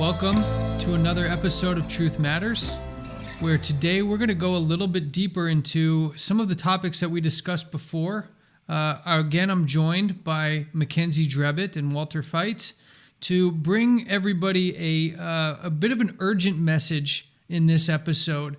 Welcome to another episode of Truth Matters, where today we're going to go a little bit deeper into some of the topics that we discussed before. Again, I'm joined by Mackenzie Drebbett and Walter Feit to bring everybody a bit of an urgent message in this episode.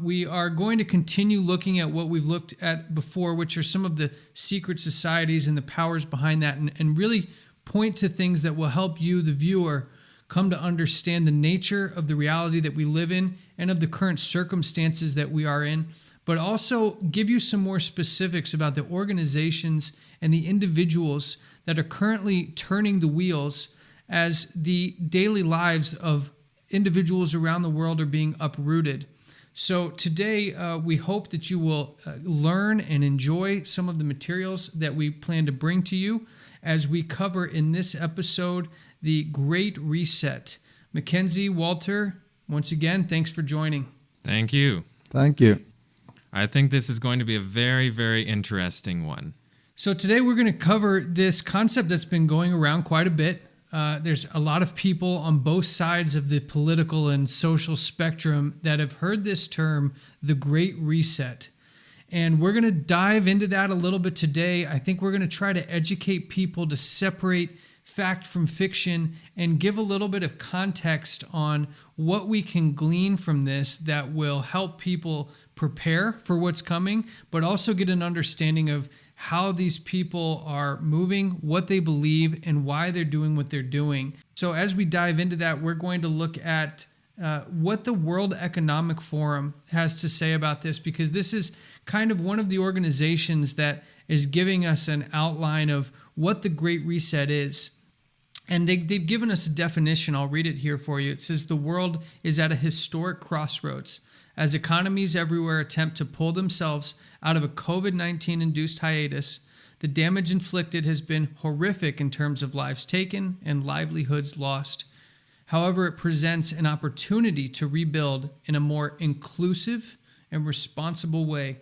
We are going to continue looking at what we've looked at before, which are some of the secret societies and the powers behind that, and really point to things that will help you, the viewer, come to understand the nature of the reality that we live in and of the current circumstances that we are in, but also give you some more specifics about the organizations and the individuals that are currently turning the wheels as the daily lives of individuals around the world are being uprooted. So today, we hope that you will learn and enjoy some of the materials that we plan to bring to you as we cover in this episode the Great Reset. Mackenzie, Walter, once again, thanks for joining. Thank you. Thank you. I think this is going to be a very, very interesting one. So today we're going to cover this concept that's been going around quite a bit. There's a lot of people on both sides of the political and social spectrum that have heard this term, the Great Reset. And we're going to dive into that a little bit today. I think we're going to try to educate people to separate fact from fiction and give a little bit of context on what we can glean from this that will help people prepare for what's coming, but also get an understanding of how these people are moving, what they believe, and why they're doing what they're doing. So as we dive into that, we're going to look at what the World Economic Forum has to say about this, because this is kind of one of the organizations that is giving us an outline of what the Great Reset is. And they've given us a definition. I'll read it here for you. It says, the world is at a historic crossroads as economies everywhere attempt to pull themselves out of a COVID-19 induced hiatus. The damage inflicted has been horrific in terms of lives taken and livelihoods lost. However, it presents an opportunity to rebuild in a more inclusive and responsible way.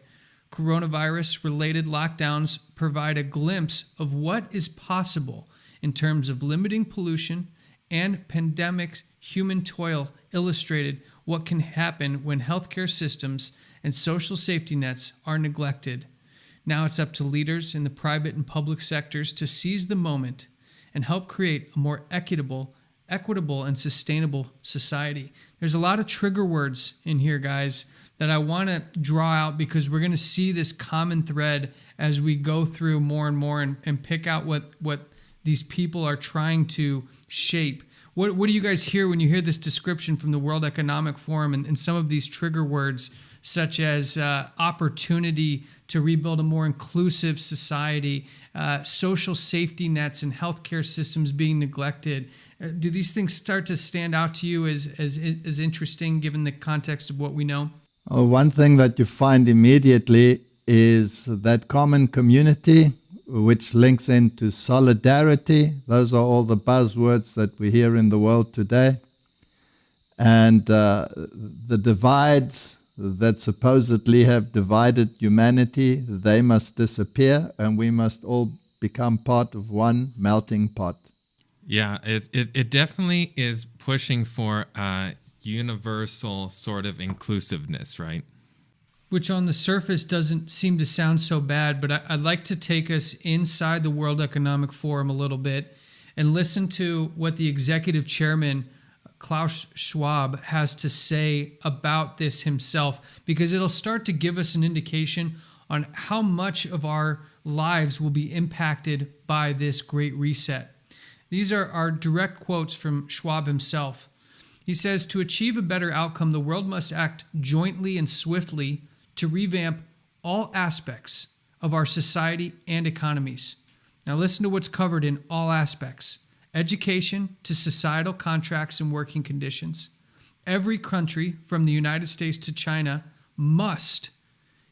Coronavirus-related lockdowns provide a glimpse of what is possible in terms of limiting pollution, and pandemic's human toil illustrated what can happen when healthcare systems and social safety nets are neglected. Now it's up to leaders in the private and public sectors to seize the moment and help create a more equitable, and sustainable society. There's a lot of trigger words in here, guys, that I want to draw out because we're going to see this common thread as we go through more and more and pick out what these people are trying to shape. What do you guys hear when you hear this description from the World Economic Forum and some of these trigger words, such as opportunity to rebuild a more inclusive society, social safety nets and healthcare systems being neglected? Do these things start to stand out to you as interesting given the context of what we know? One thing that you find immediately is that common community, which links into solidarity. Those are all the buzzwords that we hear in the world today. And the divides that supposedly have divided humanity, they must disappear, and we must all become part of one melting pot. Yeah, it definitely is pushing for universal sort of inclusiveness, right? Which on the surface doesn't seem to sound so bad, but I'd like to take us inside the World Economic Forum a little bit and listen to what the executive chairman, Klaus Schwab, has to say about this himself, because it'll start to give us an indication on how much of our lives will be impacted by this Great Reset. These are our direct quotes from Schwab himself. He says, to achieve a better outcome, the world must act jointly and swiftly to revamp all aspects of our society and economies. Now listen to what's covered in all aspects. Education to societal contracts and working conditions. Every country from the United States to China must,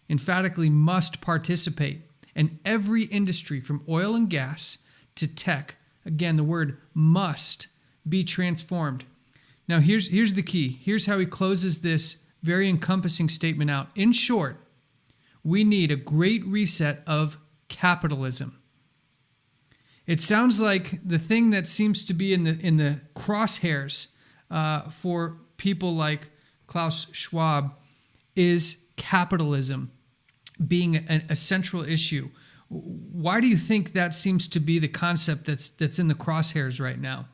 emphatically must participate, and every industry from oil and gas to tech, again the word must, be transformed. Now here's the key. Here's how he closes this very encompassing statement out. In short, we need a great reset of capitalism. It sounds like the thing that seems to be in the crosshairs for people like Klaus Schwab is capitalism being a central issue. Why do you think that seems to be the concept that's in the crosshairs right now?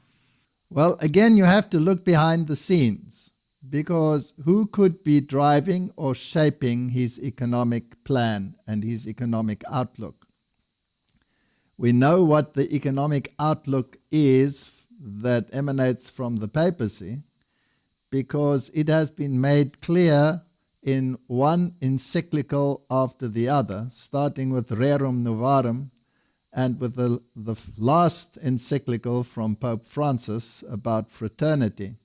Well, again, you have to look behind the scenes, because who could be driving or shaping his economic plan and his economic outlook? We know what the economic outlook is that emanates from the papacy, because it has been made clear in one encyclical after the other, starting with Rerum Novarum and with the last encyclical from Pope Francis about fraternity.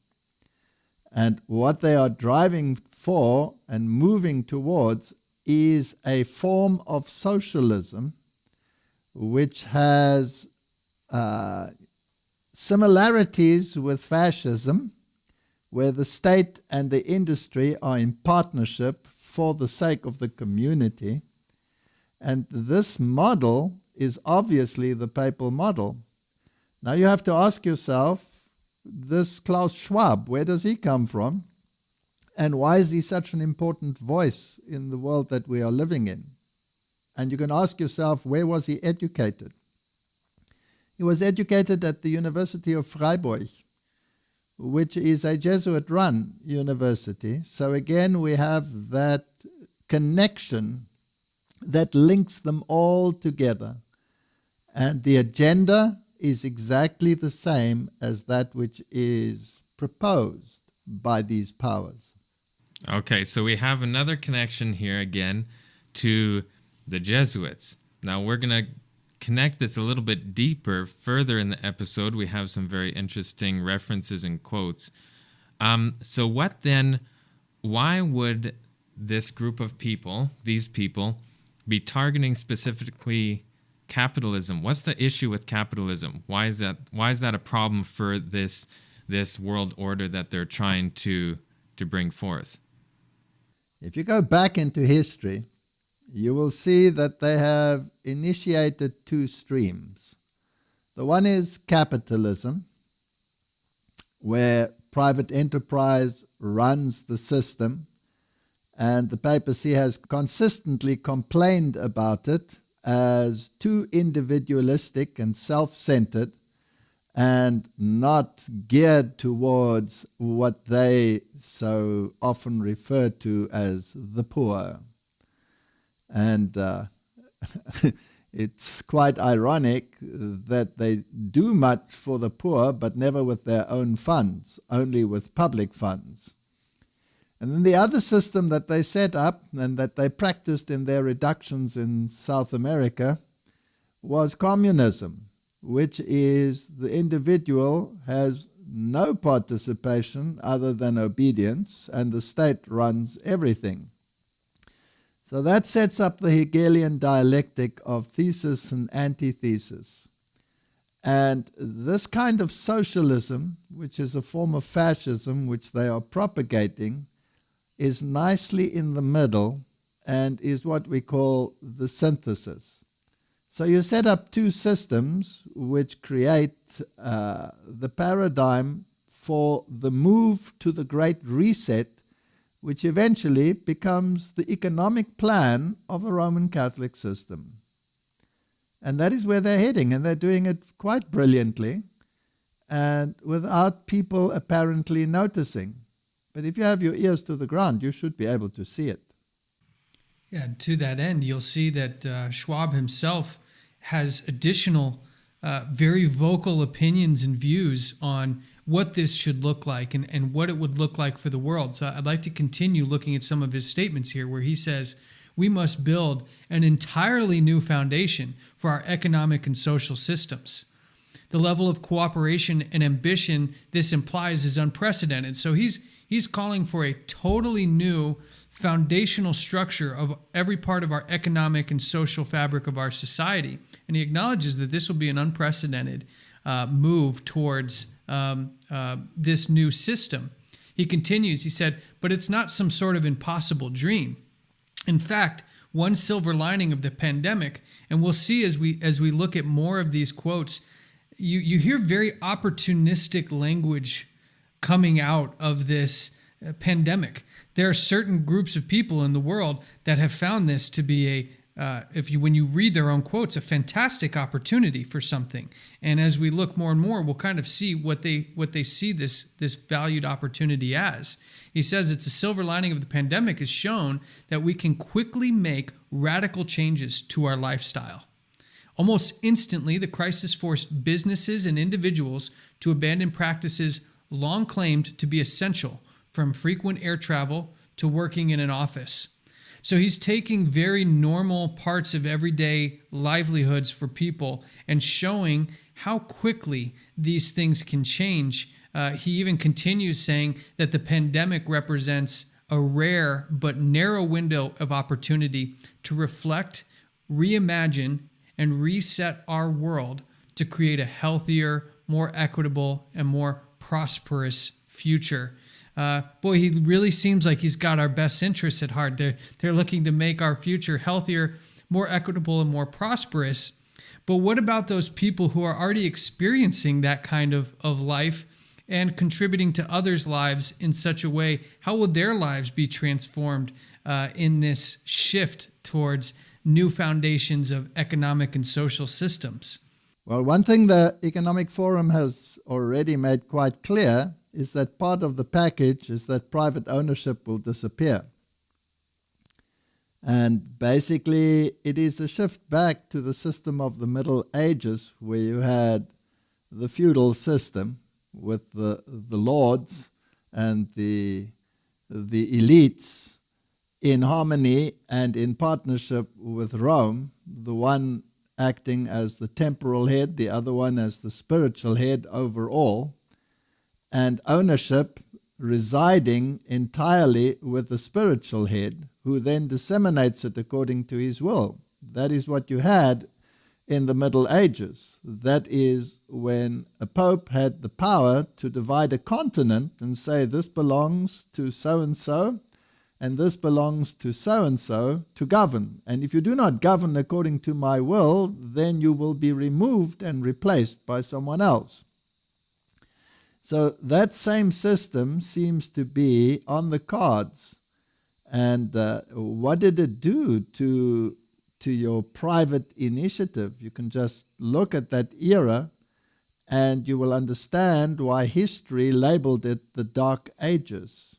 And what they are driving for and moving towards is a form of socialism which has similarities with fascism, where the state and the industry are in partnership for the sake of the community. And this model is obviously the papal model. Now you have to ask yourself, this Klaus Schwab, where does he come from? And why is he such an important voice in the world that we are living in? And you can ask yourself, where was he educated? He was educated at the University of Freiburg, which is a Jesuit-run university. So again, we have that connection that links them all together. And the agenda is exactly the same as that which is proposed by these powers. Okay, so we have another connection here again to the Jesuits. Now we're going to connect this a little bit deeper further in the episode. We have some very interesting references and quotes. So what then, why would this group of people, these people, be targeting specifically capitalism? What's the issue with capitalism? Why is that a problem for this world order that they're trying to bring forth? If you go back into history, you will see that they have initiated two streams. The one is capitalism, where private enterprise runs the system, and the papacy has consistently complained about it as too individualistic and self-centered and not geared towards what they so often refer to as the poor. And it's quite ironic that they do much for the poor, but never with their own funds, only with public funds. And then the other system that they set up and that they practiced in their reductions in South America was communism, which is the individual has no participation other than obedience, and the state runs everything. So that sets up the Hegelian dialectic of thesis and antithesis. And this kind of socialism, which is a form of fascism which they are propagating, is nicely in the middle and is what we call the synthesis. So you set up two systems which create the paradigm for the move to the Great Reset, which eventually becomes the economic plan of a Roman Catholic system. And that is where they're heading, and they're doing it quite brilliantly and without people apparently noticing. But if you have your ears to the ground, you should be able to see it. Yeah, and to that end, you'll see that Schwab himself has additional very vocal opinions and views on what this should look like and what it would look like for the world. So I'd like to continue looking at some of his statements here, where he says, we must build an entirely new foundation for our economic and social systems. The level of cooperation and ambition this implies is unprecedented. So he's calling for a totally new foundational structure of every part of our economic and social fabric of our society. And he acknowledges that this will be an unprecedented move towards this new system. He continues, he said, but it's not some sort of impossible dream. In fact, one silver lining of the pandemic, and we'll see as we look at more of these quotes, you hear very opportunistic language coming out of this pandemic. There are certain groups of people in the world that have found this to be when you read their own quotes, a fantastic opportunity for something. And as we look more and more, we'll kind of see what they see this valued opportunity as. He says it's a silver lining of the pandemic has shown that we can quickly make radical changes to our lifestyle. Almost instantly, the crisis forced businesses and individuals to abandon practices long claimed to be essential, from frequent air travel to working in an office. So he's taking very normal parts of everyday livelihoods for people and showing how quickly these things can change. He even continues saying that the pandemic represents a rare but narrow window of opportunity to reflect, reimagine, and reset our world to create a healthier, more equitable, and more prosperous future. Boy, he really seems like he's got our best interests at heart. They're looking to make our future healthier, more equitable, and more prosperous. But what about those people who are already experiencing that kind of life and contributing to others' lives in such a way? How will their lives be transformed in this shift towards new foundations of economic and social systems? Well, one thing the Economic Forum has already made quite clear is that part of the package is that private ownership will disappear. And basically, it is a shift back to the system of the Middle Ages, where you had the feudal system with the lords and the elites in harmony and in partnership with Rome, the one acting as the temporal head, the other one as the spiritual head over all, and ownership residing entirely with the spiritual head, who then disseminates it according to his will. That is what you had in the Middle Ages. That is when a pope had the power to divide a continent and say, this belongs to so-and-so, and this belongs to so-and-so to govern. And if you do not govern according to my will, then you will be removed and replaced by someone else. So that same system seems to be on the cards. And what did it do to your private initiative? You can just look at that era and you will understand why history labeled it the Dark Ages.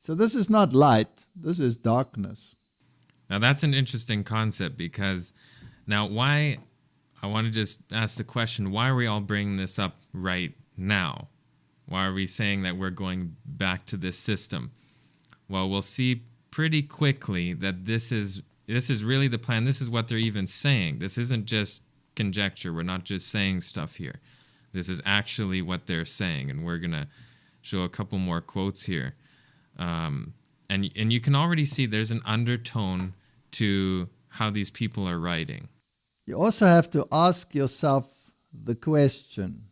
So this is not light, this is darkness. Now that's an interesting concept, because now I want to just ask the question, why are we all bringing this up right now? Why are we saying that we're going back to this system? Well, we'll see pretty quickly that this is really the plan. This is what they're even saying. This isn't just conjecture. We're not just saying stuff here. This is actually what they're saying, and we're going to show a couple more quotes here. And you can already see there's an undertone to how these people are writing. You also have to ask yourself the question,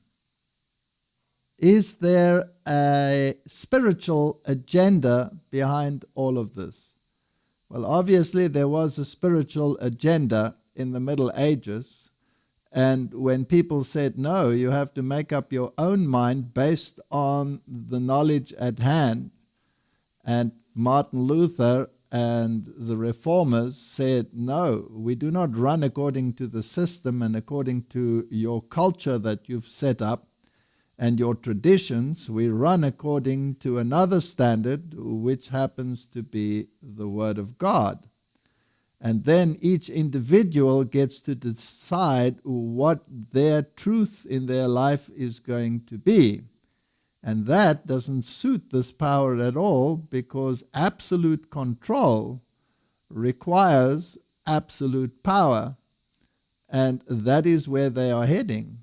is there a spiritual agenda behind all of this? Well, obviously there was a spiritual agenda in the Middle Ages, and when people said, no, you have to make up your own mind based on the knowledge at hand, and Martin Luther and the reformers said, no, we do not run according to the system and according to your culture that you've set up and your traditions. We run according to another standard, which happens to be the Word of God. And then each individual gets to decide what their truth in their life is going to be. And that doesn't suit this power at all, because absolute control requires absolute power. And that is where they are heading.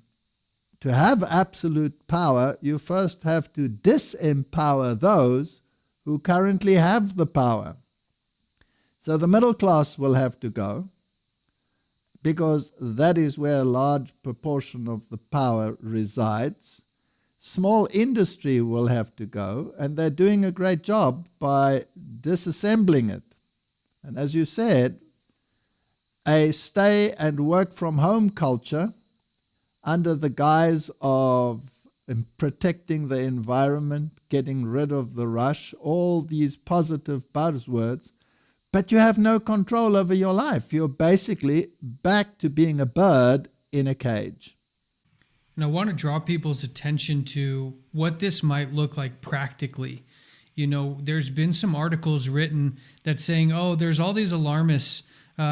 To have absolute power, you first have to disempower those who currently have the power. So the middle class will have to go, because that is where a large proportion of the power resides. Small industry will have to go, and they're doing a great job by disassembling it. And as you said, a stay and work from home culture under the guise of and protecting the environment, getting rid of the rush, all these positive buzzwords, but you have no control over your life. You're basically back to being a bird in a cage. And I want to draw people's attention to what this might look like practically. You know, there's been some articles written that saying, oh, there's all these alarmists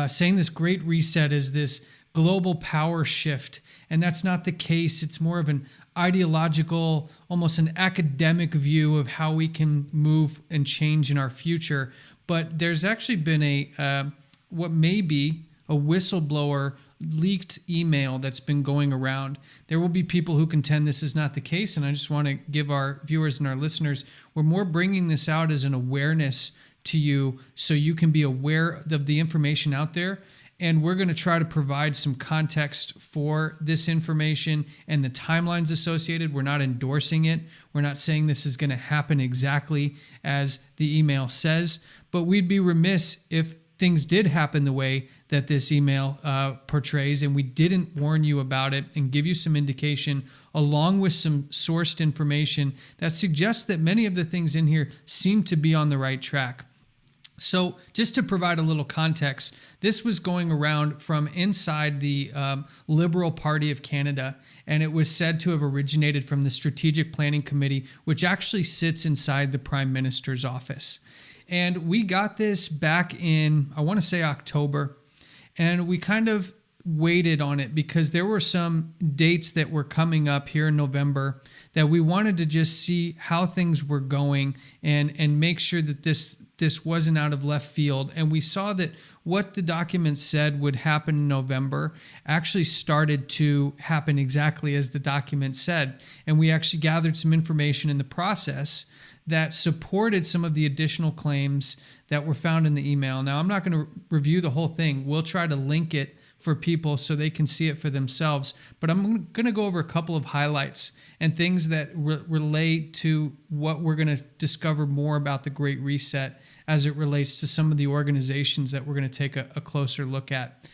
saying this great reset is this global power shift. And that's not the case. It's more of an ideological, almost an academic view of how we can move and change in our future. But there's actually been a what may be a whistleblower leaked email that's been going around. There will be people who contend this is not the case, and I just want to give our viewers and our listeners, we're more bringing this out as an awareness to you so you can be aware of the information out there. And we're going to try to provide some context for this information and the timelines associated. We're not endorsing it. We're not saying this is going to happen exactly as the email says, but we'd be remiss if things did happen the way that this email portrays and we didn't warn you about it and give you some indication along with some sourced information that suggests that many of the things in here seem to be on the right track. So just to provide a little context, this was going around from inside the Liberal Party of Canada, and it was said to have originated from the Strategic Planning Committee, which actually sits inside the Prime Minister's office. And we got this back in, I want to say October, and we kind of waited on it because there were some dates that were coming up here in November that we wanted to just see how things were going and make sure that this wasn't out of left field. And we saw that what the document said would happen in November actually started to happen exactly as the document said. And we actually gathered some information in the process that supported some of the additional claims that were found in the email. Now, I'm not going to review the whole thing. We'll try to link it for people so they can see it for themselves. But I'm going to go over a couple of highlights and things that relate to what we're going to discover more about the Great Reset as it relates to some of the organizations that we're going to take a closer look at.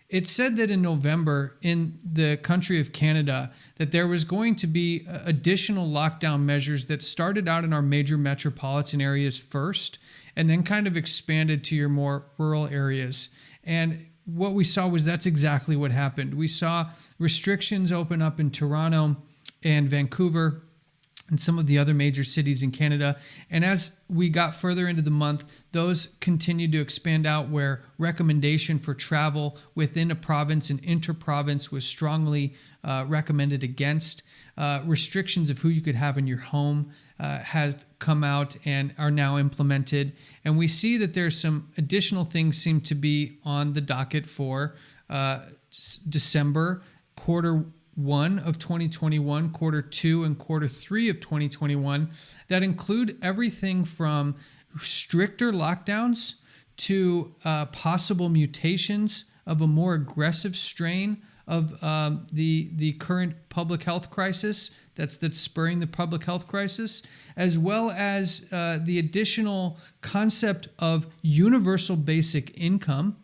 It said that in November in the country of Canada that there was going to be additional lockdown measures that started out in our major metropolitan areas first and then kind of expanded to your more rural areas. And what we saw was that's exactly what happened. We saw restrictions open up in Toronto and Vancouver and some of the other major cities in Canada. And as we got further into the month, those continued to expand out where recommendation for travel within a province and inter-province was strongly recommended against. Restrictions of who you could have in your home have come out and are now implemented. And we see that there's some additional things seem to be on the docket for December, quarter 1 of 2021, quarter 2 and quarter 3 of 2021 that include everything from stricter lockdowns to possible mutations of a more aggressive strain of the current public health crisis that's spurring the public health crisis, as well as the additional concept of universal basic income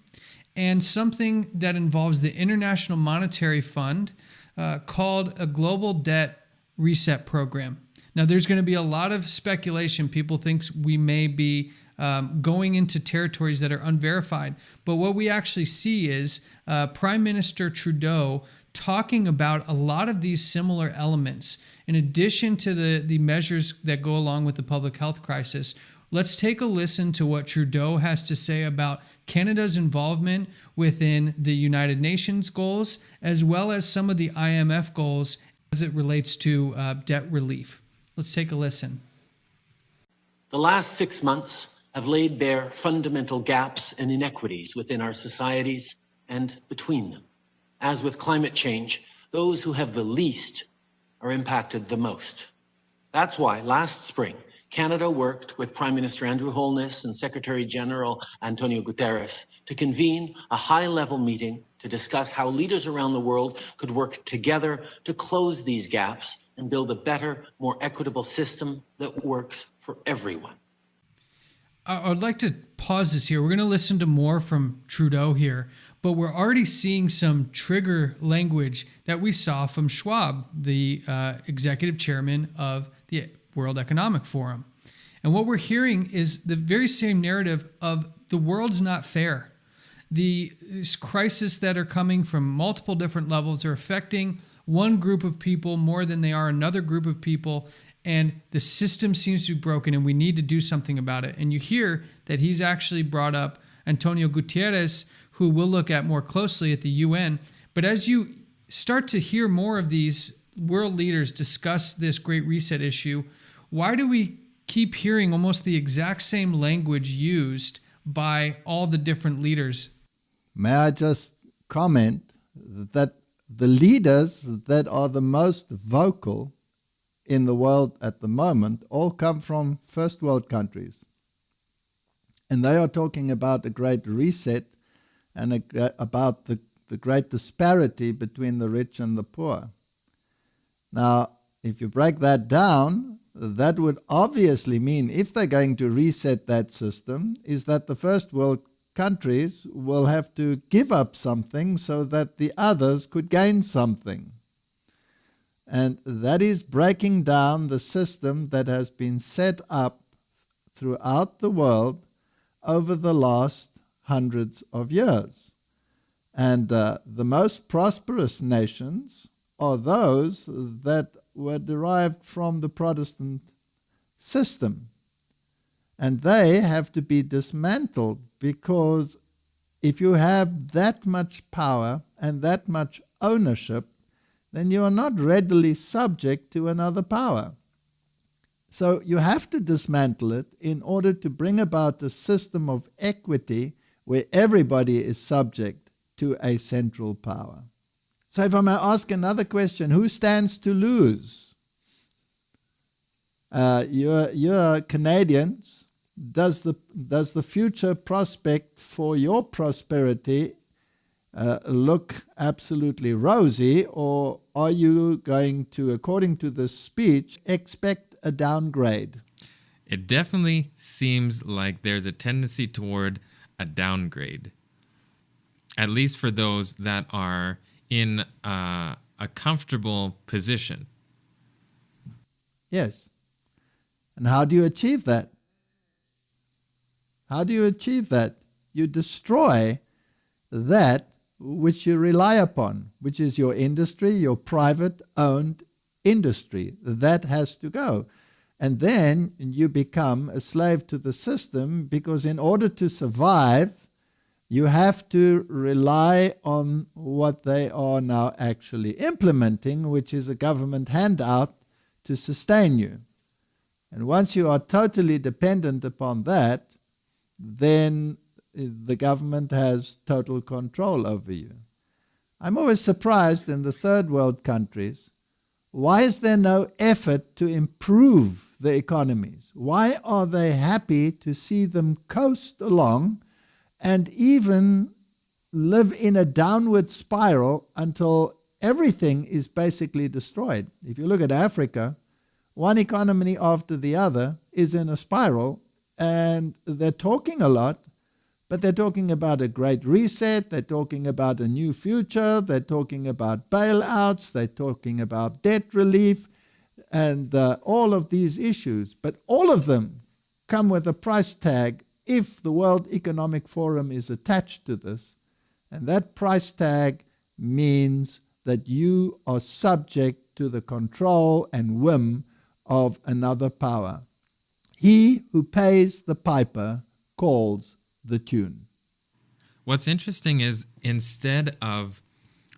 and something that involves the International Monetary Fund called a Global Debt Reset Program. Now, there's going to be a lot of speculation. People think we may be going into territories that are unverified. But what we actually see is Prime Minister Trudeau talking about a lot of these similar elements. In addition to the measures that go along with the public health crisis, let's take a listen to what Trudeau has to say about Canada's involvement within the United Nations goals, as well as some of the IMF goals as it relates to debt relief. Let's take a listen. The last 6 months have laid bare fundamental gaps and inequities within our societies and between them. As with climate change, those who have the least are impacted the most. That's why last spring, Canada worked with Prime Minister Andrew Holness and Secretary General Antonio Guterres to convene a high-level meeting to discuss how leaders around the world could work together to close these gaps and build a better, more equitable system that works for everyone. I'd like to pause this here. We're going to listen to more from Trudeau here, but we're already seeing some trigger language that we saw from Schwab, the executive chairman of the World Economic Forum. And what we're hearing is the very same narrative of the world's not fair. The crises that are coming from multiple different levels are affecting one group of people more than they are another group of people. And the system seems to be broken and we need to do something about it. And you hear that he's actually brought up Antonio Guterres, who we'll look at more closely at the UN. But as you start to hear more of these world leaders discuss this Great Reset issue, why do we keep hearing almost the exact same language used by all the different leaders? May I just comment that the leaders that are the most vocal in the world at the moment all come from first world countries. And they are talking about a great reset and about the great disparity between the rich and the poor. Now, if you break that down, that would obviously mean, if they're going to reset that system, is that the first world countries will have to give up something so that the others could gain something. And that is breaking down the system that has been set up throughout the world over the last hundreds of years. And the most prosperous nations are those that were derived from the Protestant system. And they have to be dismantled, because if you have that much power and that much ownership, then you are not readily subject to another power. So you have to dismantle it in order to bring about a system of equity where everybody is subject to a central power. So if I may ask another question, who stands to lose? You're Canadians. Does the future prospect for your prosperity look absolutely rosy, or are you going to, according to this speech, expect a downgrade? It definitely seems like there's a tendency toward a downgrade, at least for those that are in a comfortable position. Yes. And how do you achieve that? How do you achieve that? You destroy that which you rely upon, which is your industry, your private-owned industry. That has to go. And then you become a slave to the system, because in order to survive, you have to rely on what they are now actually implementing, which is a government handout to sustain you. And once you are totally dependent upon that, then the government has total control over you. I'm always surprised in the third world countries, why is there no effort to improve the economies? Why are they happy to see them coast along and even live in a downward spiral until everything is basically destroyed? If you look at Africa, one economy after the other is in a spiral, and they're talking a lot, but they're talking about a great reset, they're talking about a new future, they're talking about bailouts, they're talking about debt relief, and all of these issues. But all of them come with a price tag if the World Economic Forum is attached to this. And that price tag means that you are subject to the control and whim of another power. He who pays the piper calls the tune. What's interesting is, instead of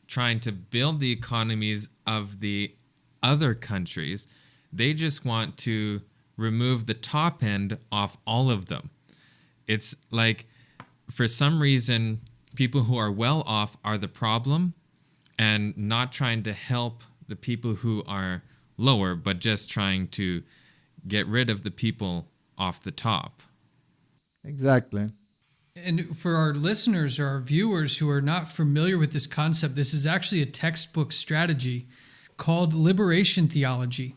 trying to build the economies of the other countries, they just want to remove the top end off all of them. It's like, for some reason, people who are well off are the problem, and not trying to help the people who are lower, but just trying to get rid of the people off the top. Exactly. And for our listeners or our viewers who are not familiar with this concept, this is actually a textbook strategy called liberation theology,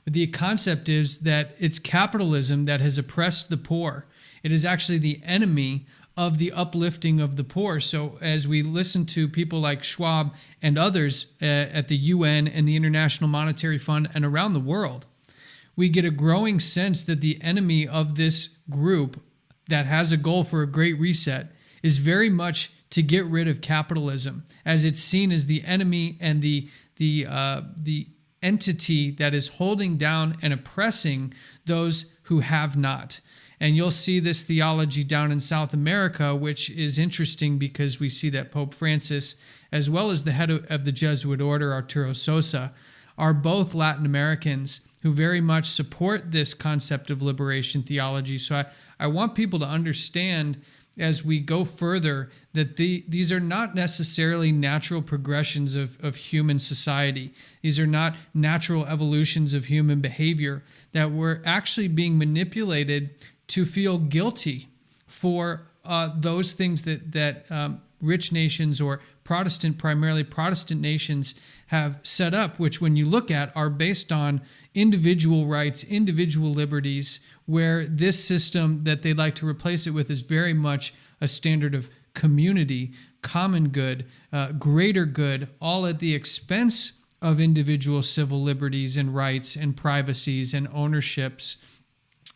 The concept is that it's capitalism that has oppressed the poor. It is actually the enemy of the uplifting of the poor. So as we listen to people like Schwab and others at the UN and the International Monetary Fund and around the world, we get a growing sense that the enemy of this group that has a goal for a great reset is very much to get rid of capitalism, as it's seen as the enemy and the entity that is holding down and oppressing those who have not. And you'll see this theology down in South America, which is interesting because we see that Pope Francis, as well as the head of the Jesuit order, Arturo Sosa, are both Latin Americans who very much support this concept of liberation theology. So I want people to understand as we go further that these are not necessarily natural progressions of human society. These are not natural evolutions of human behavior, that we're actually being manipulated to feel guilty for those things that rich nations or primarily Protestant nations have set up, which when you look at are based on individual rights, individual liberties, where this system that they'd like to replace it with is very much a standard of community, common good, greater good, all at the expense of individual civil liberties and rights and privacies and ownerships.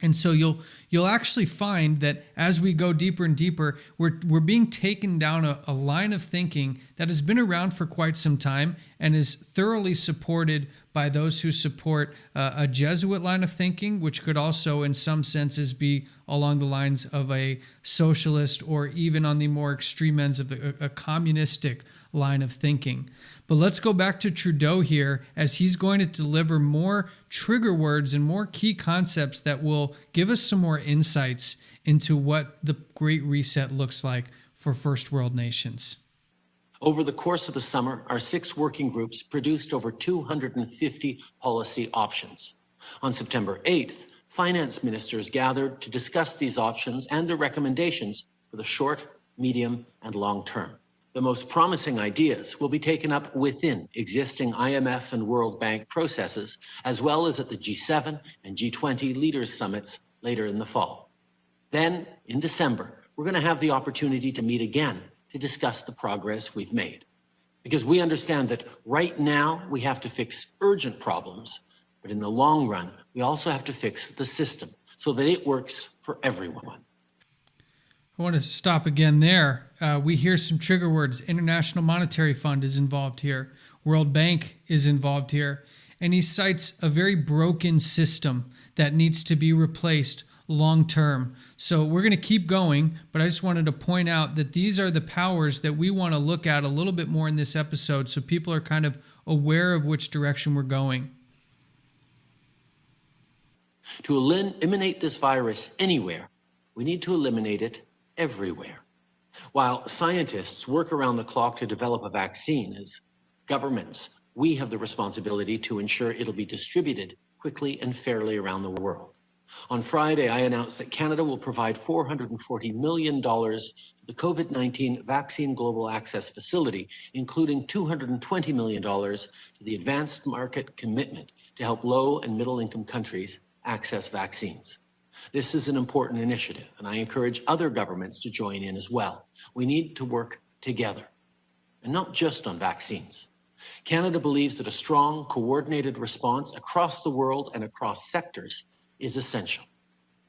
And so you'll actually find that as we go deeper and deeper, we're being taken down a line of thinking that has been around for quite some time and is thoroughly supported by those who support a Jesuit line of thinking, which could also in some senses be along the lines of a socialist or even on the more extreme ends of a communistic line of thinking. But let's go back to Trudeau here, as he's going to deliver more trigger words and more key concepts that will give us some more insights into what the Great Reset looks like for first world nations. Over the course of the summer, our 6 working groups produced over 250 policy options. On September 8th, finance ministers gathered to discuss these options and their recommendations for the short, medium, and long term. The most promising ideas will be taken up within existing IMF and World Bank processes, as well as at the G7 and G20 leaders' summits later in the fall. Then, in December, we're going to have the opportunity to meet again to discuss the progress we've made. Because we understand that right now we have to fix urgent problems, but in the long run, we also have to fix the system so that it works for everyone. I want to stop again there. We hear some trigger words. International Monetary Fund is involved here. World Bank is involved here. And he cites a very broken system that needs to be replaced long term. So we're going to keep going, but I just wanted to point out that these are the powers that we want to look at a little bit more in this episode so people are kind of aware of which direction we're going. To eliminate this virus anywhere, we need to eliminate it everywhere. While scientists work around the clock to develop a vaccine, as governments, we have the responsibility to ensure it'll be distributed quickly and fairly around the world. On Friday, I announced that Canada will provide $440 million to the COVID-19 Vaccine Global Access Facility, including $220 million to the Advanced Market Commitment to help low and middle-income countries access vaccines. This is an important initiative, and I encourage other governments to join in as well. We need to work together, and not just on vaccines. Canada believes that a strong, coordinated response across the world and across sectors is essential.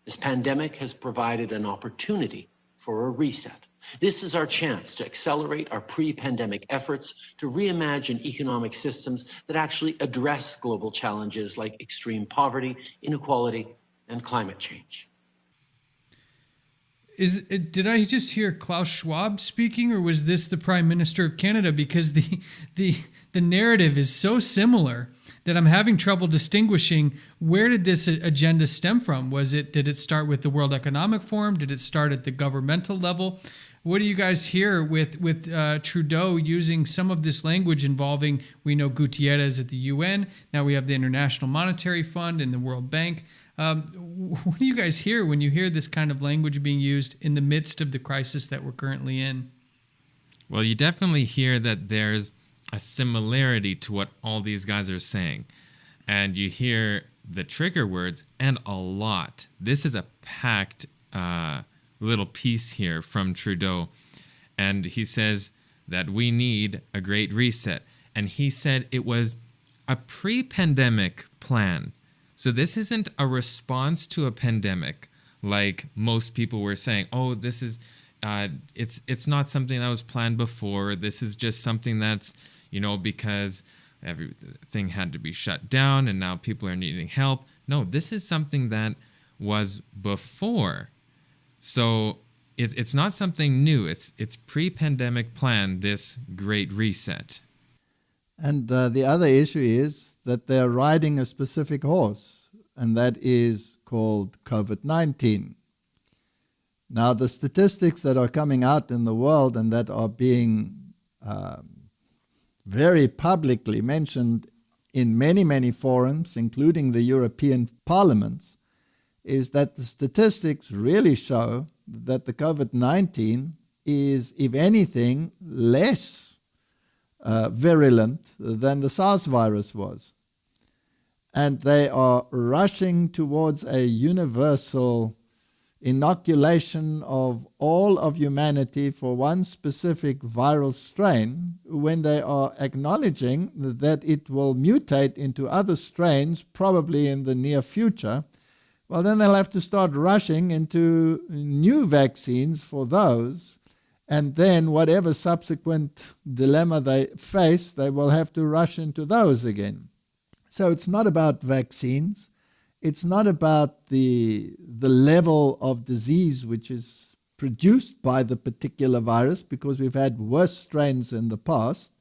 This pandemic has provided an opportunity for a reset. This is our chance to accelerate our pre-pandemic efforts to reimagine economic systems that actually address global challenges like extreme poverty, inequality, and climate change. Did I just hear Klaus Schwab speaking, or was this the Prime Minister of Canada? Because the narrative is so similar that I'm having trouble distinguishing where did this agenda stem from. Did it start with the World Economic Forum? Did it start at the governmental level? What do you guys hear with Trudeau using some of this language involving, we know Gutierrez at the UN, now we have the International Monetary Fund and the World Bank. What do you guys hear when you hear this kind of language being used in the midst of the crisis that we're currently in? Well, you definitely hear that there's a similarity to what all these guys are saying. And you hear the trigger words, and a lot. This is a packed little piece here from Trudeau. And he says that we need a great reset. And he said it was a pre-pandemic plan. So this isn't a response to a pandemic like most people were saying. Oh, this is it's not something that was planned before. This is just something that's, because everything had to be shut down and now people are needing help. No, this is something that was before. So it's not something new. It's pre-pandemic plan, this great reset. And the other issue is that they're riding a specific horse, and that is called COVID-19. Now, the statistics that are coming out in the world and that are being very publicly mentioned in many, many forums, including the European parliaments, is that the statistics really show that the COVID-19 is, if anything, less virulent than the SARS virus was. And they are rushing towards a universal inoculation of all of humanity for one specific viral strain, when they are acknowledging that it will mutate into other strains probably in the near future. Well, then they'll have to start rushing into new vaccines for those, and then whatever subsequent dilemma they face, they will have to rush into those again. So it's not about vaccines. It's not about the level of disease which is produced by the particular virus, because we've had worse strains in the past.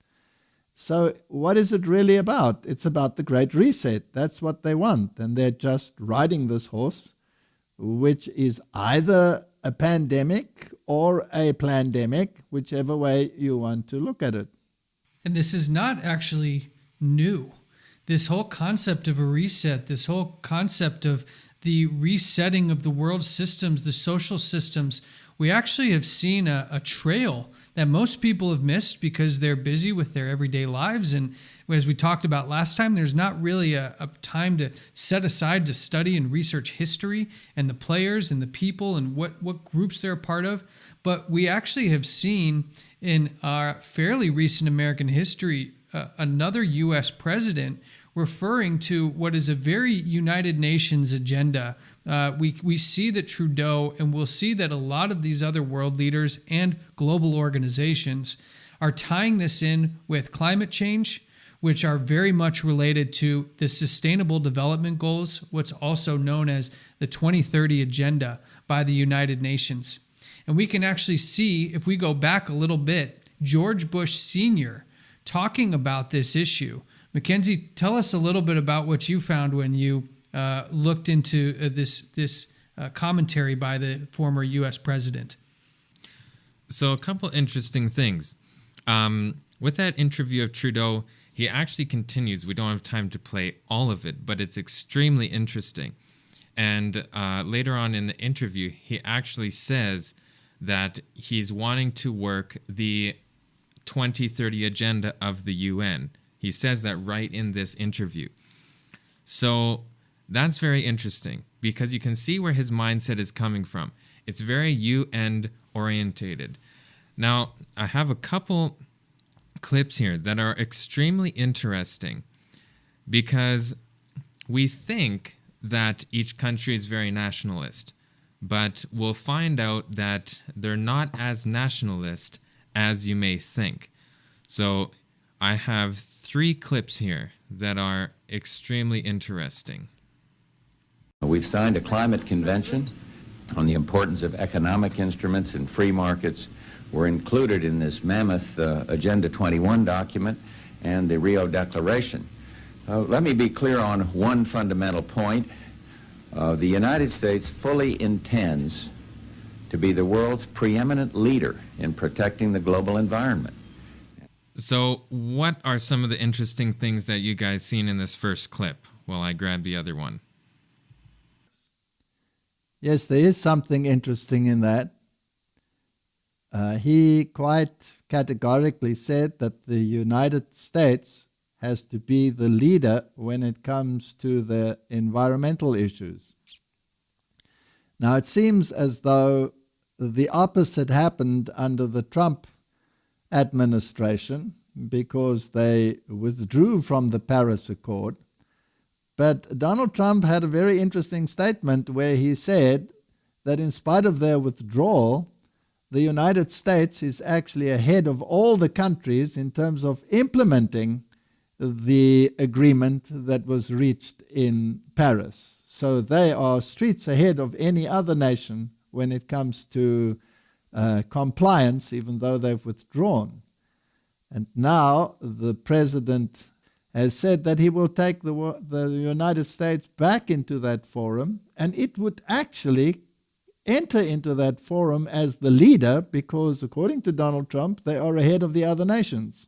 So what is it really about? It's about the Great Reset. That's what they want. And they're just riding this horse, which is either a pandemic or a plandemic, whichever way you want to look at it. And this is not actually new. This whole concept of a reset, this whole concept of the resetting of the world systems, the social systems, we actually have seen a trail that most people have missed because they're busy with their everyday lives. And as we talked about last time, there's not really a time to set aside to study and research history and the players and the people and what groups they're a part of. But we actually have seen in our fairly recent American history another U.S. president referring to what is a very United Nations agenda. We see that Trudeau, and we'll see that a lot of these other world leaders and global organizations are tying this in with climate change, which are very much related to the Sustainable Development Goals, what's also known as the 2030 Agenda by the United Nations. And we can actually see, if we go back a little bit, George Bush Sr. talking about this issue. Mackenzie, tell us a little bit about what you found when you looked into this commentary by the former U.S. president. So a couple interesting things. With that interview of Trudeau, he actually continues. We don't have time to play all of it, but it's extremely interesting. And later on in the interview, he actually says that he's wanting to work the 2030 agenda of the UN. He says that right in this interview. So that's very interesting because you can see where his mindset is coming from. It's very UN orientated. Now, I have a couple clips here that are extremely interesting because we think that each country is very nationalist, but we'll find out that they're not as nationalist as you may think. So I have 3 clips here that are extremely interesting. We've signed a climate convention on the importance of economic instruments and free markets. We're included in this mammoth Agenda 21 document and the Rio Declaration. Let me be clear on one fundamental point. The United States fully intends to be the world's preeminent leader in protecting the global environment. So what are some of the interesting things that you guys seen in this first clip while I grab the other one? Yes, there is something interesting in that. He quite categorically said that the United States has to be the leader when it comes to the environmental issues. Now, it seems as though the opposite happened under the Trump administration, because they withdrew from the Paris Accord. But Donald Trump had a very interesting statement where he said that in spite of their withdrawal, the United States is actually ahead of all the countries in terms of implementing the agreement that was reached in Paris. So they are streets ahead of any other nation when it comes to compliance, even though they've withdrawn. And now the president has said that he will take the United States back into that forum, and it would actually enter into that forum as the leader because, according to Donald Trump, they are ahead of the other nations.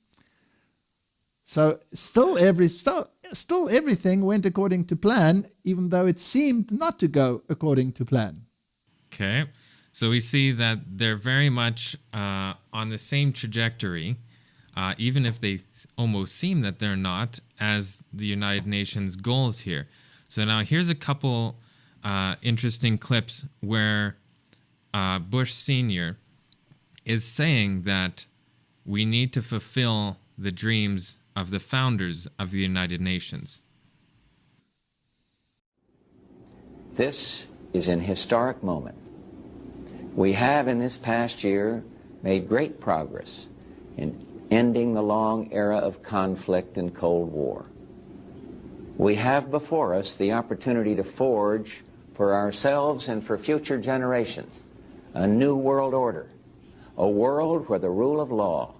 So still everything went according to plan, even though it seemed not to go according to plan. Okay, so we see that they're very much on the same trajectory, even if they almost seem that they're not, as the United Nations goals here. So now here's a couple interesting clips where Bush Sr. is saying that we need to fulfill the dreams of the founders of the United Nations. This is an historic moment. We have in this past year made great progress in ending the long era of conflict and Cold War. We have before us the opportunity to forge for ourselves and for future generations a new world order, a world where the rule of law,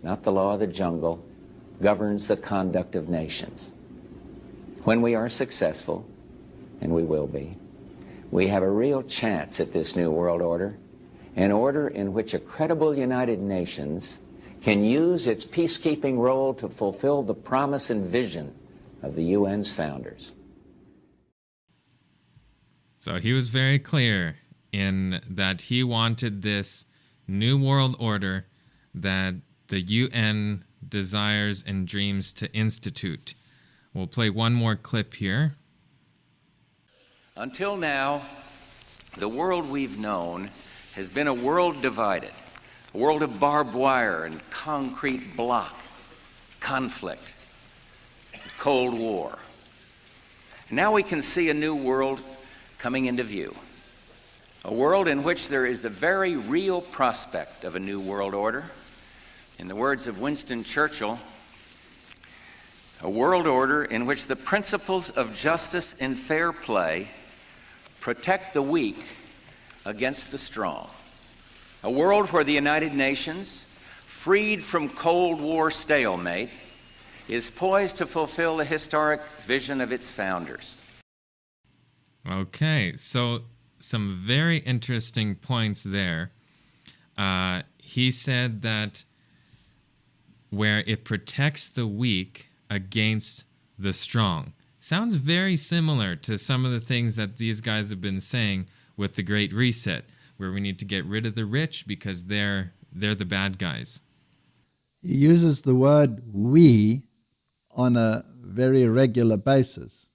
not the law of the jungle, governs the conduct of nations. When we are successful, and we will be, we have a real chance at this new world order, an order in which a credible United Nations can use its peacekeeping role to fulfill the promise and vision of the UN's founders. So he was very clear in that he wanted this new world order that the UN desires and dreams to institute. We'll play one more clip here. Until now, the world we've known has been a world divided, a world of barbed wire and concrete block, conflict, Cold War. Now we can see a new world coming into view, a world in which there is the very real prospect of a new world order. In the words of Winston Churchill, a world order in which the principles of justice and fair play protect the weak against the strong. A world where the United Nations, freed from Cold War stalemate, is poised to fulfill the historic vision of its founders. Okay, so some very interesting points there. He said that where it protects the weak against the strong. Sounds very similar to some of the things that these guys have been saying with the Great Reset, where we need to get rid of the rich because they're the bad guys. He uses the word we on a very regular basis.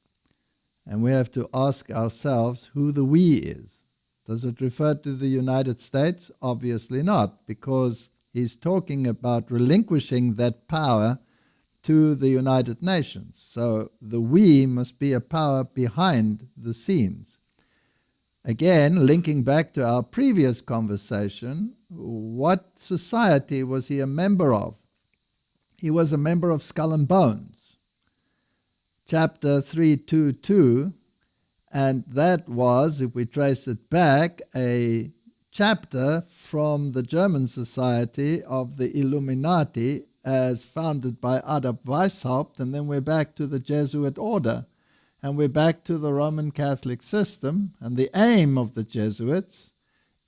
And we have to ask ourselves who the we is. Does it refer to the United States? Obviously not, because he's talking about relinquishing that power to the United Nations. So the we must be a power behind the scenes. Again, linking back to our previous conversation, what society was he a member of? He was a member of Skull and Bones, chapter 322, and that was, if we trace it back, a chapter from the German Society of the Illuminati as founded by Adolf Weishaupt, and then we're back to the Jesuit order, and we're back to the Roman Catholic system, and the aim of the Jesuits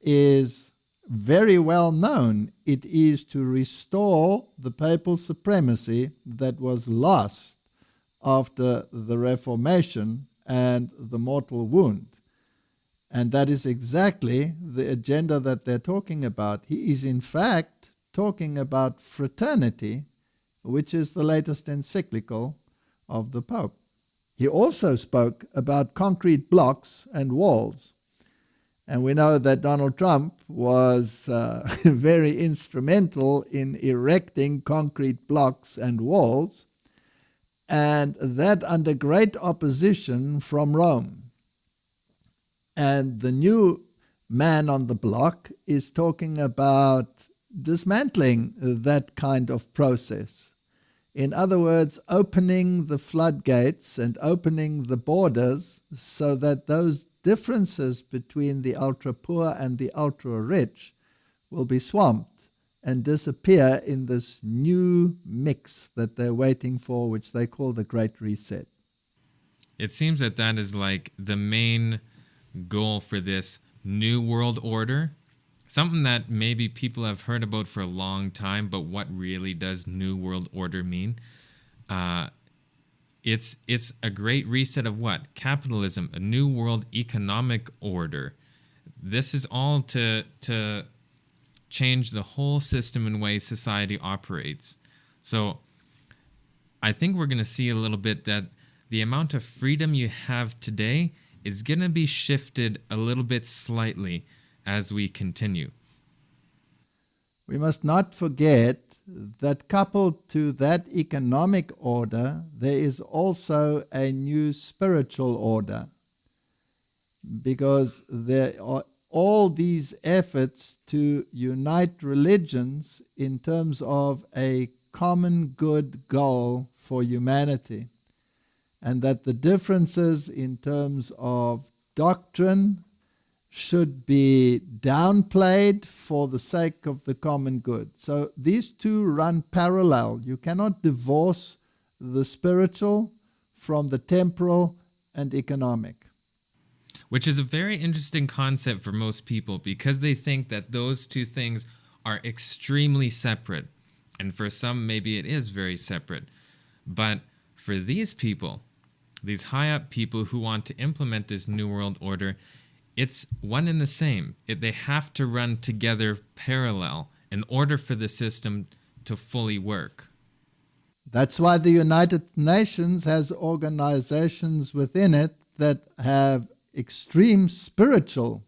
is very well known. It is to restore the papal supremacy that was lost after the Reformation and the mortal wound. And that is exactly the agenda that they're talking about. He is in fact talking about fraternity which is the latest encyclical of the Pope. He also spoke about concrete blocks and walls. And we know that Donald Trump was very instrumental in erecting concrete blocks and walls, and that under great opposition from Rome. And the new man on the block is talking about dismantling that kind of process. In other words, opening the floodgates and opening the borders so that those differences between the ultra-poor and the ultra-rich will be swamped and disappear in this new mix that they're waiting for, which they call the Great Reset. It seems that that is like the main goal for this New World Order. Something that maybe people have heard about for a long time, but what really does New World Order mean? It's a great reset of what? Capitalism, a new world economic order. This is all to change the whole system and way society operates. So I think we're going to see a little bit that the amount of freedom you have today is going to be shifted a little bit slightly as we continue. We must not forget that coupled to that economic order, there is also a new spiritual order, because there are all these efforts to unite religions in terms of a common good goal for humanity, and that the differences in terms of doctrine should be downplayed for the sake of the common good. So these two run parallel. You cannot divorce the spiritual from the temporal and economic. Which is a very interesting concept for most people, because they think that those two things are extremely separate. And for some, maybe it is very separate. But for these people, these high up people who want to implement this New World Order, it's one and the same. They have to run together parallel in order for the system to fully work. That's why the United Nations has organizations within it that have extreme spiritual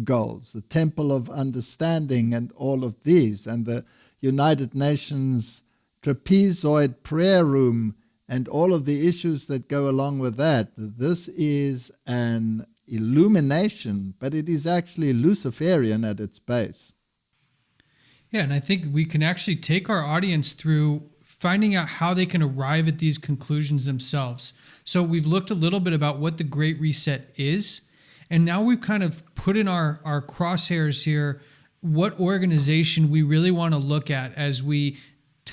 goals, the Temple of Understanding and all of these, and the United Nations trapezoid prayer room and all of the issues that go along with that. This is an illumination, but it is actually Luciferian at its base. Yeah, and I think we can actually take our audience through finding out how they can arrive at these conclusions themselves. So we've looked a little bit about what the Great Reset is, and now we've kind of put in our crosshairs here what organization we really want to look at as we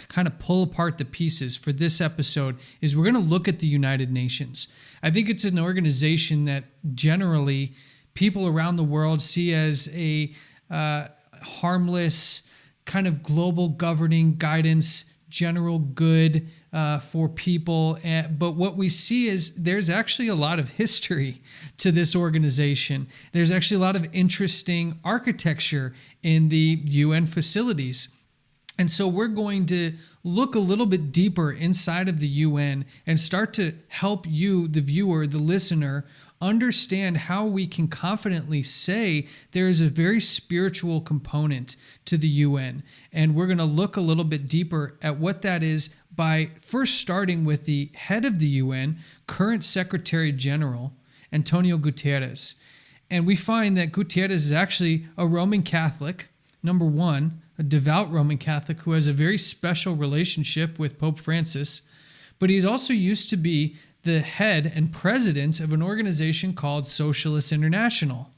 kind of pull apart the pieces for this episode. Is we're going to look at the United Nations. I think it's an organization that generally people around the world see as a harmless kind of global governing guidance, general good for people. But what we see is there's actually a lot of history to this organization. There's actually a lot of interesting architecture in the UN facilities. And so we're going to look a little bit deeper inside of the UN and start to help you, the viewer, the listener, understand how we can confidently say there is a very spiritual component to the UN. And we're going to look a little bit deeper at what that is by first starting with the head of the UN, current Secretary General, Antonio Guterres. And we find that Guterres is actually a Roman Catholic, number one, a devout Roman Catholic who has a very special relationship with Pope Francis, but he's also used to be the head and president of an organization called Socialist International.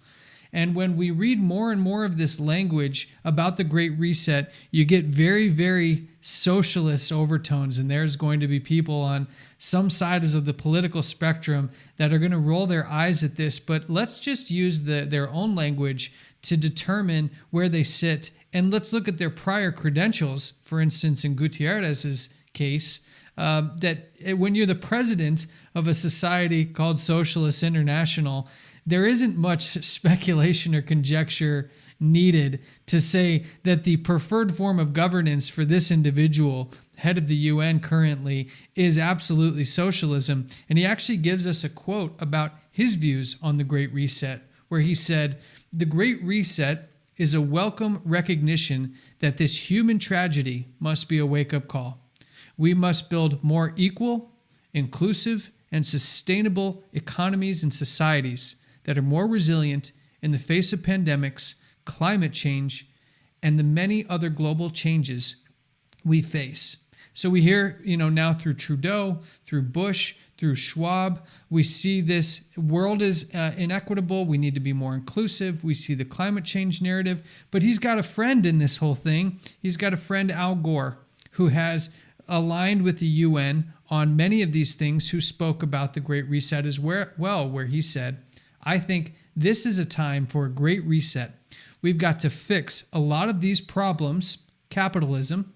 And when we read more and more of this language about the Great Reset, you get very, very socialist overtones. And there's going to be people on some sides of the political spectrum that are going to roll their eyes at this. But let's just use their own language to determine where they sit. And let's look at their prior credentials. For instance, in Gutierrez's case, that when you're the president of a society called Socialist International, there isn't much speculation or conjecture needed to say that the preferred form of governance for this individual, head of the UN currently, is absolutely socialism. And he actually gives us a quote about his views on the Great Reset, where he said, "The Great Reset is a welcome recognition that this human tragedy must be a wake-up call. We must build more equal, inclusive, and sustainable economies and societies that are more resilient in the face of pandemics, climate change, and the many other global changes we face." So we hear, now through Trudeau, through Bush, through Schwab, we see this world is inequitable. We need to be more inclusive. We see the climate change narrative. But he's got a friend in this whole thing. He's got a friend, Al Gore, who has aligned with the UN on many of these things, who spoke about the Great Reset as well, where he said, "I think this is a time for a great reset. We've got to fix a lot of these problems, capitalism,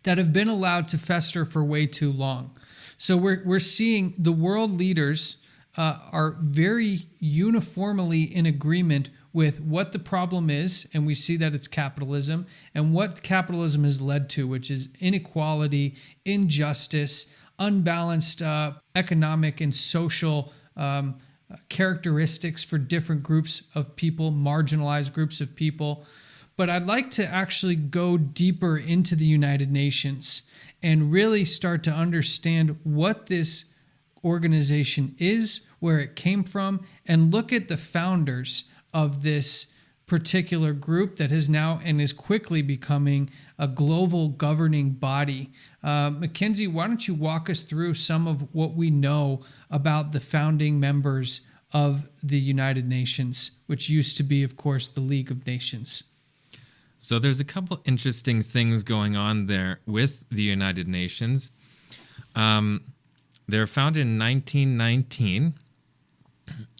that have been allowed to fester for way too long." So we're seeing the world leaders are very uniformly in agreement with what the problem is, and we see that it's capitalism, and what capitalism has led to, which is inequality, injustice, unbalanced economic and social characteristics for different groups of people, marginalized groups of people. But I'd like to actually go deeper into the United Nations and really start to understand what this organization is, where it came from, and look at the founders of this particular group that has now and is quickly becoming a global governing body. Mackenzie, why don't you walk us through some of what we know about the founding members of the United Nations, which used to be, of course, the League of Nations? So there's a couple interesting things going on there with the United Nations. They're founded in 1919.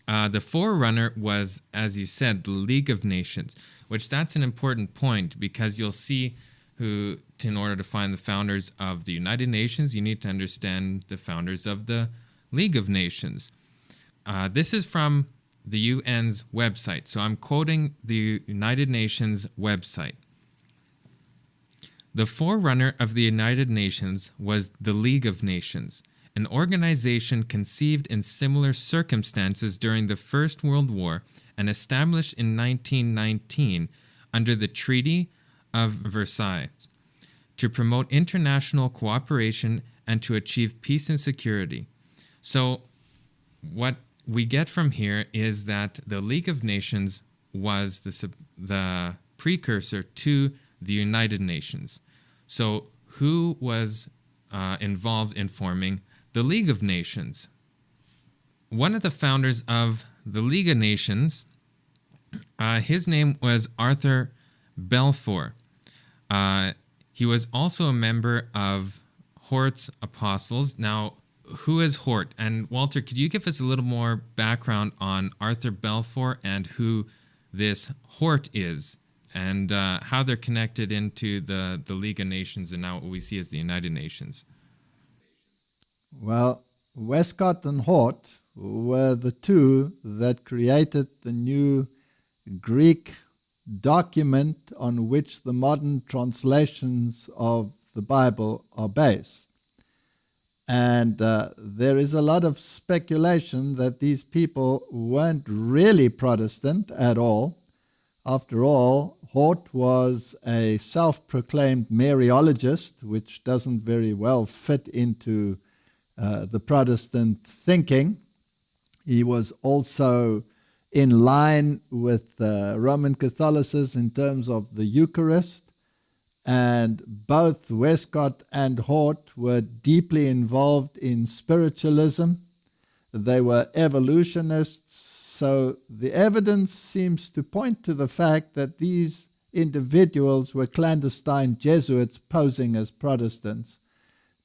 The forerunner was, as you said, the League of Nations, which that's an important point, because you'll see who, in order to find the founders of the United Nations, you need to understand the founders of the League of Nations. This is from the UN's website. So I'm quoting the United Nations website. The forerunner of the United Nations was the League of Nations, an organization conceived in similar circumstances during the First World War and established in 1919 under the Treaty of Versailles to promote international cooperation and to achieve peace and security. So what we get from here is that the League of Nations was the precursor to the United Nations. So who was involved in forming the League of Nations? One of the founders of the League of Nations, his name was Arthur Balfour. He was also a member of Hort's Apostles. Now, who is Hort? And Walter, could you give us a little more background on Arthur Balfour and who this Hort is, and how they're connected into the League of Nations and now what we see as the United Nations? Well, Westcott and Hort were the two that created the new Greek document on which the modern translations of the Bible are based. And there is a lot of speculation that these people weren't really Protestant at all. After all, Hort was a self-proclaimed Mariologist, which doesn't very well fit into the Protestant thinking. He was also in line with Roman Catholicism in terms of the Eucharist. And both Westcott and Hort were deeply involved in spiritualism. They were evolutionists. So the evidence seems to point to the fact that these individuals were clandestine Jesuits posing as Protestants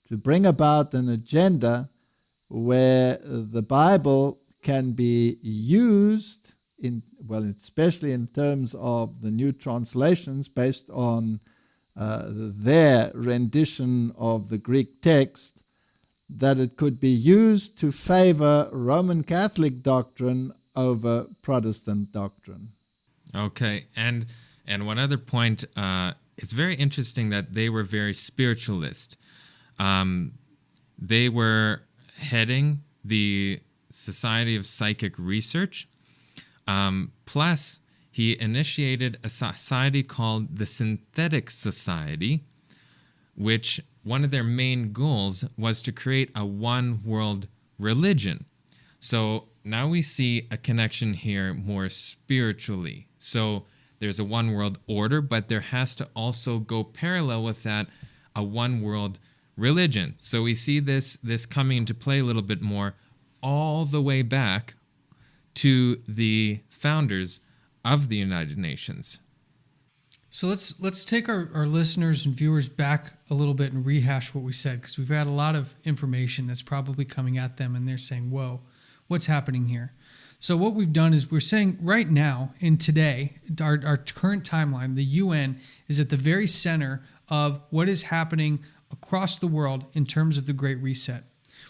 to bring about an agenda where the Bible can be used, especially in terms of the new translations based on their rendition of the Greek text, that it could be used to favor Roman Catholic doctrine over Protestant doctrine. Okay, and one other point, it's very interesting that they were very spiritualist. They were heading the Society of Psychic Research. Plus, he initiated a society called the Synthetic Society, which one of their main goals was to create a one-world religion. So now we see a connection here more spiritually. So there's a one-world order, but there has to also go parallel with that a one-world religion. So we see this coming into play a little bit more all the way back to the founders of the United Nations. So let's take our listeners and viewers back a little bit and rehash what we said, because we've had a lot of information that's probably coming at them and they're saying, whoa, what's happening here? So what we've done is we're saying right now, in today, our current timeline, the UN is at the very center of what is happening across the world in terms of the Great Reset.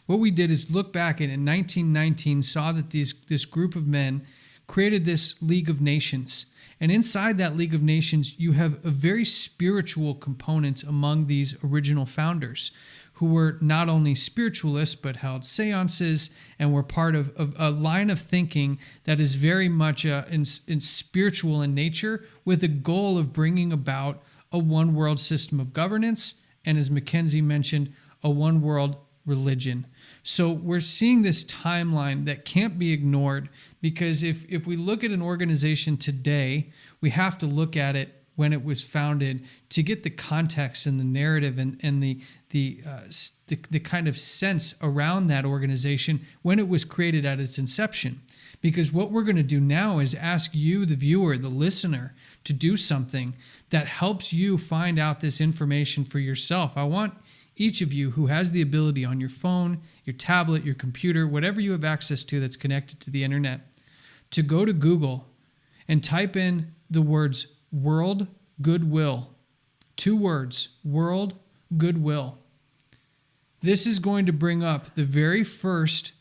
What we did is look back and in 1919 saw that this group of men created this League of Nations. And inside that League of Nations, you have a very spiritual component among these original founders who were not only spiritualists, but held seances and were part of a line of thinking that is very much in spiritual in nature, with the goal of bringing about a one world system of governance. And as Mackenzie mentioned, a one world religion. So we're seeing this timeline that can't be ignored, because if we look at an organization today, we have to look at it when it was founded to get the context and the narrative and the kind of sense around that organization when it was created at its inception. Because what we're going to do now is ask you, the viewer, the listener, to do something that helps you find out this information for yourself. I want each of you who has the ability on your phone, your tablet, your computer, whatever you have access to that's connected to the internet, to go to Google and type in the words World Goodwill. 2 words, World Goodwill. This is going to bring up the very first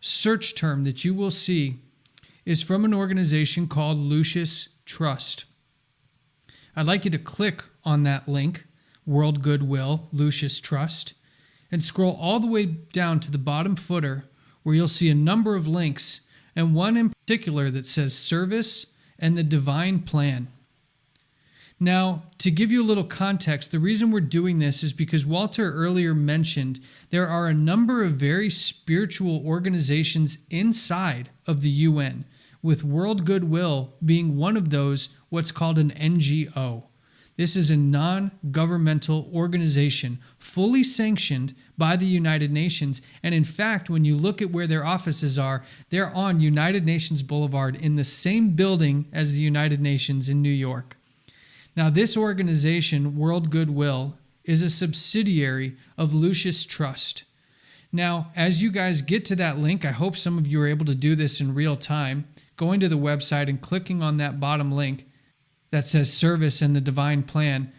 search term that you will see is from an organization called Lucis Trust. I'd like you to click on that link, World Goodwill, Lucis Trust, and scroll all the way down to the bottom footer where you'll see a number of links, and one in particular that says Service and the Divine Plan. Now, to give you a little context, the reason we're doing this is because Walter earlier mentioned there are a number of very spiritual organizations inside of the UN, with World Goodwill being one of those, what's called an NGO. This is a non-governmental organization fully sanctioned by the United Nations. And in fact, when you look at where their offices are, they're on United Nations Boulevard in the same building as the United Nations in New York. Now, this organization, World Goodwill, is a subsidiary of Lucis Trust. Now, as you guys get to that link, I hope some of you are able to do this in real time, going to the website and clicking on that bottom link that says Service and the Divine Plan.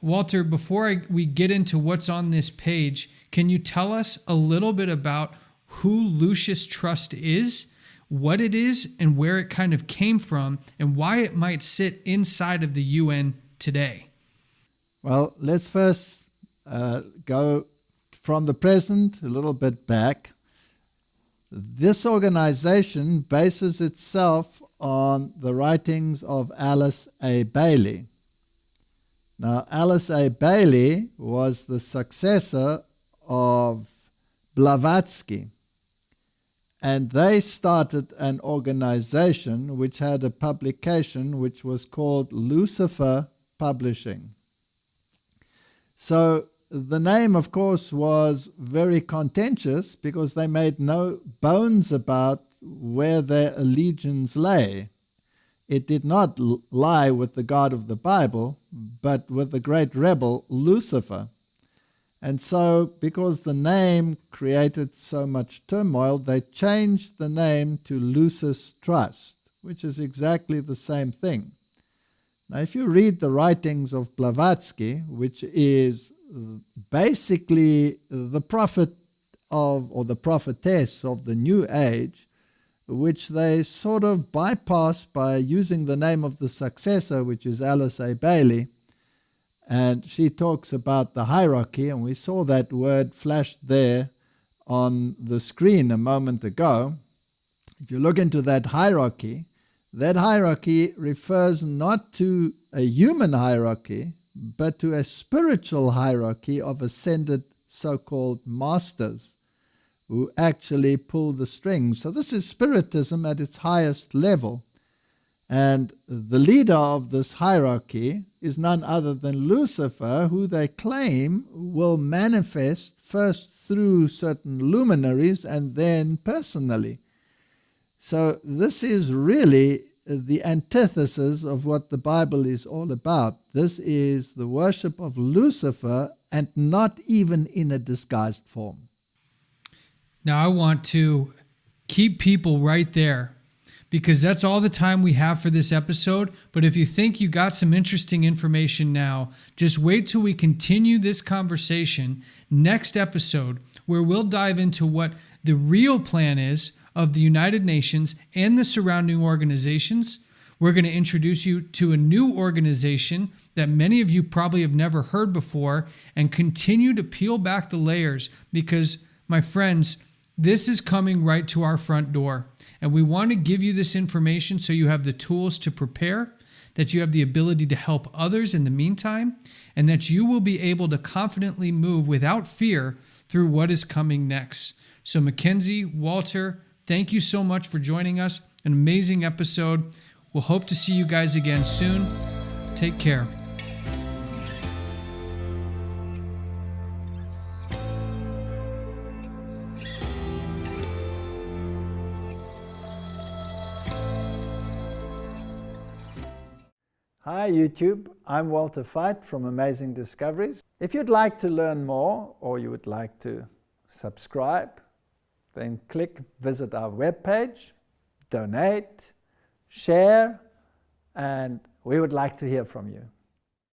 Walter, before we get into what's on this page, can you tell us a little bit about who Lucis Trust is, what it is, and where it kind of came from, and why it might sit inside of the UN today? Well, let's first go from the present a little bit back. This organization bases itself on the writings of Alice A. Bailey. Now, Alice A. Bailey was the successor of Blavatsky, and they started an organization which had a publication which was called Lucifer Publishing. So the name, of course, was very contentious because they made no bones about where their allegiance lay. It did not lie with the God of the Bible, but with the great rebel Lucifer. And so, because the name created so much turmoil, they changed the name to Lucis Trust, which is exactly the same thing. Now, if you read the writings of Blavatsky, which is basically the prophet of, or the prophetess of the New Age, which they sort of bypass by using the name of the successor, which is Alice A. Bailey. And she talks about the hierarchy, and we saw that word flashed there on the screen a moment ago. If you look into that hierarchy refers not to a human hierarchy, but to a spiritual hierarchy of ascended so-called masters who actually pull the strings. So this is spiritism at its highest level. And the leader of this hierarchy is none other than Lucifer, who they claim will manifest first through certain luminaries and then personally. So this is really the antithesis of what the Bible is all about. This is the worship of Lucifer, and not even in a disguised form. Now I want to keep people right there, because that's all the time we have for this episode. But if you think you got some interesting information now, just wait till we continue this conversation next episode, where we'll dive into what the real plan is of the United Nations and the surrounding organizations. We're going to introduce you to a new organization that many of you probably have never heard before, and continue to peel back the layers, because, my friends, this is coming right to our front door. And we want to give you this information so you have the tools to prepare, that you have the ability to help others in the meantime, and that you will be able to confidently move without fear through what is coming next. So Mackenzie, Walter, thank you so much for joining us. An amazing episode. We'll hope to see you guys again soon. Take care. Hi YouTube, I'm Walter Veit from Amazing Discoveries. If you'd like to learn more, or you would like to subscribe, then visit our webpage, donate, share, and we would like to hear from you.